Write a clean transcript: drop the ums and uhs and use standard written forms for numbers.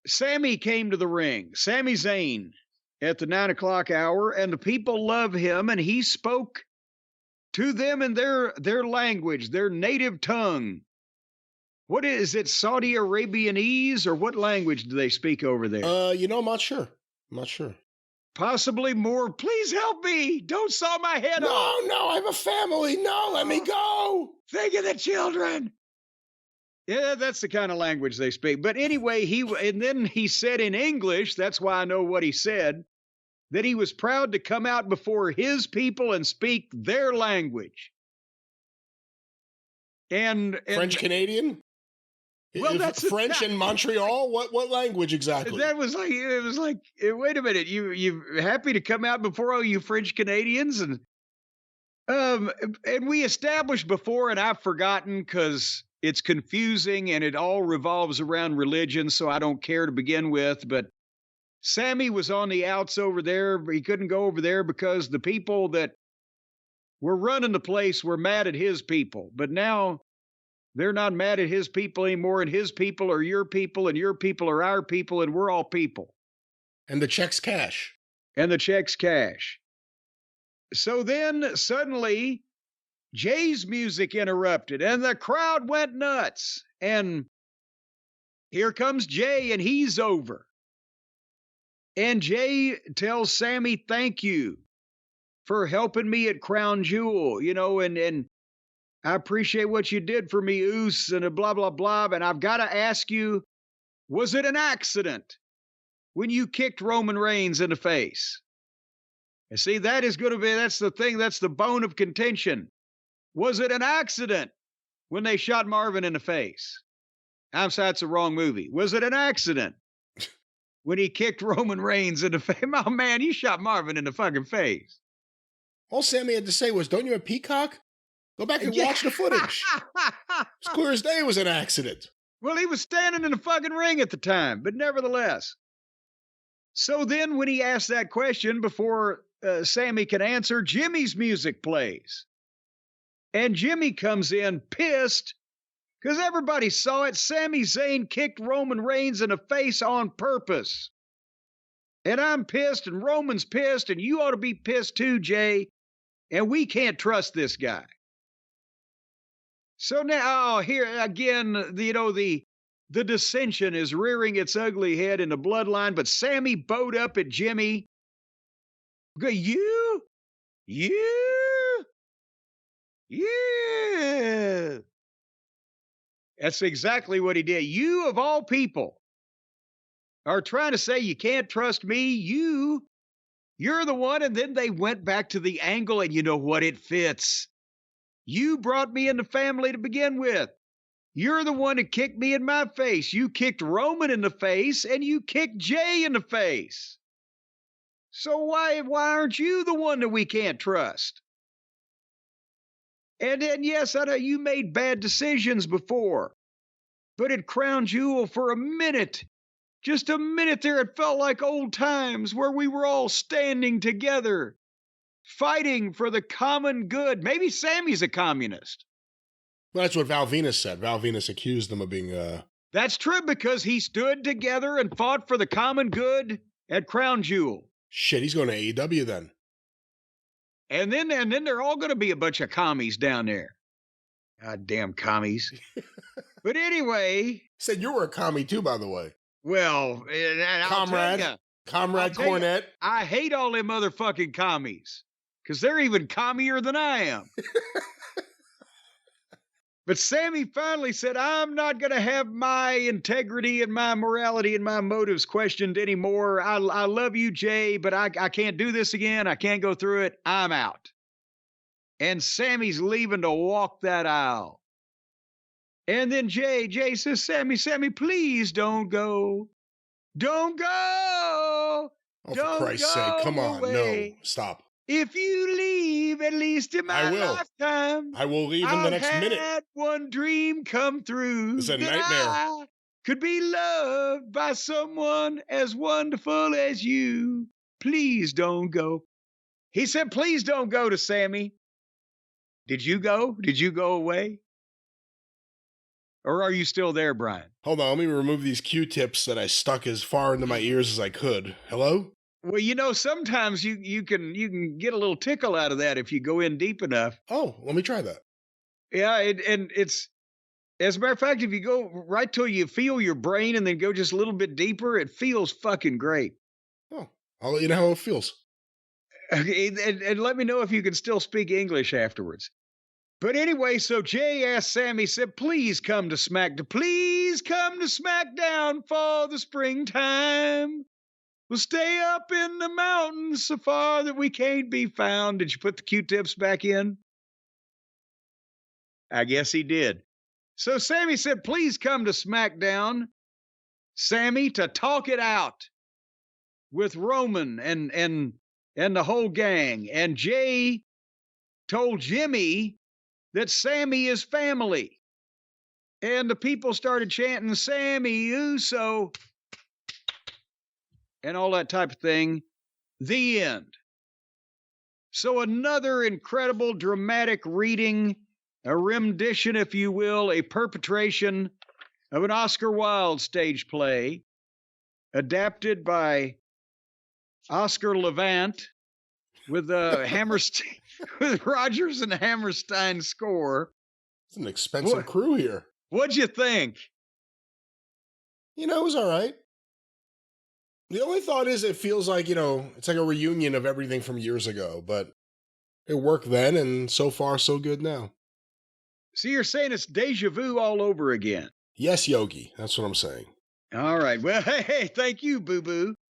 Sami came to the ring, Sami Zayn, at the 9 o'clock hour, and the people love him, and he spoke to them in their language, their native tongue. What is it, Saudi Arabianese, or what language do they speak over there? I'm not sure. Possibly more. Please help me. Don't saw my head off. No, I have a family. No, let me go. Think of the children. Yeah, that's the kind of language they speak. But anyway, and then he said in English, that's why I know what he said, that he was proud to come out before his people and speak their language. And French Canadian? Well, that's French in Montreal. What language exactly? It was like, wait a minute, you happy to come out before all you French Canadians? And we established before, and I've forgotten because it's confusing and it all revolves around religion, so I don't care to begin with. But Sami was on the outs over there. He couldn't go over there because the people that were running the place were mad at his people. But now they're not mad at his people anymore, and his people are your people, and your people are our people, and we're all people. And the check's cash. So then suddenly Jay's music interrupted, and the crowd went nuts. And here comes Jay, and he's over. And Jay tells Sami, thank you for helping me at Crown Jewel, and I appreciate what you did for me, Usos, and blah, blah, blah. And I've got to ask you, was it an accident when you kicked Roman Reigns in the face? And see, that's the thing, that's the bone of contention. Was it an accident when they shot Marvin in the face? I'm sorry, that's the wrong movie. Was it an accident when he kicked Roman Reigns in the face? Oh, man, you shot Marvin in the fucking face. All Sami had to say was, don't you have Peacock? Go back and watch the footage. It's clear as day it was an accident. Well, he was standing in the fucking ring at the time, but nevertheless. So then when he asked that question, before Sami can answer, Jimmy's music plays. And Jimmy comes in pissed because everybody saw it. Sami Zayn kicked Roman Reigns in the face on purpose. And I'm pissed, and Roman's pissed, and you ought to be pissed too, Jay. And we can't trust this guy. So now, here again, the dissension is rearing its ugly head in the bloodline, but Sami bowed up at Jimmy. You. That's exactly what he did. You, of all people, are trying to say you can't trust me. You're the one, and then they went back to the angle, and you know what? It fits. You brought me in the family to begin with. You're the one that kicked me in my face. You kicked Roman in the face, and you kicked Jay in the face. So why aren't you the one that we can't trust? And then, yes, I know you made bad decisions before. But at Crown Jewel, for a minute, just a minute there, it felt like old times where we were all standing together, fighting for the common good. Maybe Sami's a communist. Well, that's what Val Venus said. Val Venus accused them of being... That's true, because he stood together and fought for the common good at Crown Jewel. Shit, he's going to AEW then. And then they're all going to be a bunch of commies down there. God damn commies. But anyway... Said you were a commie too, by the way. Well, Comrade Cornette. I hate all them motherfucking commies, because they're even commier than I am. But Sami finally said, I'm not going to have my integrity and my morality and my motives questioned anymore. I love you, Jay, but I can't do this again. I can't go through it. I'm out. And Sami's leaving to walk that aisle. And then Jay says, Sami, please don't go. Don't go. Oh, for Christ's sake, come on. No, stop. If you leave, at least in my lifetime, I will leave in the next minute. I had one dream come true. It's a nightmare. I could be loved by someone as wonderful as you. Please don't go. He said, please don't go to Sami. Did you go? Did you go away? Or are you still there, Brian? Hold on, let me remove these Q-tips that I stuck as far into my ears as I could. Hello? Well, sometimes you can get a little tickle out of that if you go in deep enough. Oh, let me try that. Yeah, and it's, as a matter of fact, if you go right till you feel your brain and then go just a little bit deeper, it feels fucking great. Oh, I'll let you know how it feels. Okay, and let me know if you can still speak English afterwards. But anyway, so Jay asked Sami, said, please come to SmackDown for the springtime. We'll stay up in the mountains so far that we can't be found. Did you put the Q-tips back in? I guess he did. So Sami said, please come to SmackDown, Sami, to talk it out with Roman and the whole gang. And Jay told Jimmy that Sami is family. And the people started chanting, Sami Uso, and all that type of thing. The end. So another incredible dramatic reading, a rendition, if you will, a perpetration of an Oscar Wilde stage play, adapted by Oscar Levant with with Rodgers and Hammerstein score. It's an expensive crew here. What'd you think? It was all right. The only thought is it feels like, it's like a reunion of everything from years ago, but it worked then, and so far, so good now. So you're saying it's deja vu all over again? Yes, Yogi. That's what I'm saying. All right. Well, hey, thank you, boo-boo.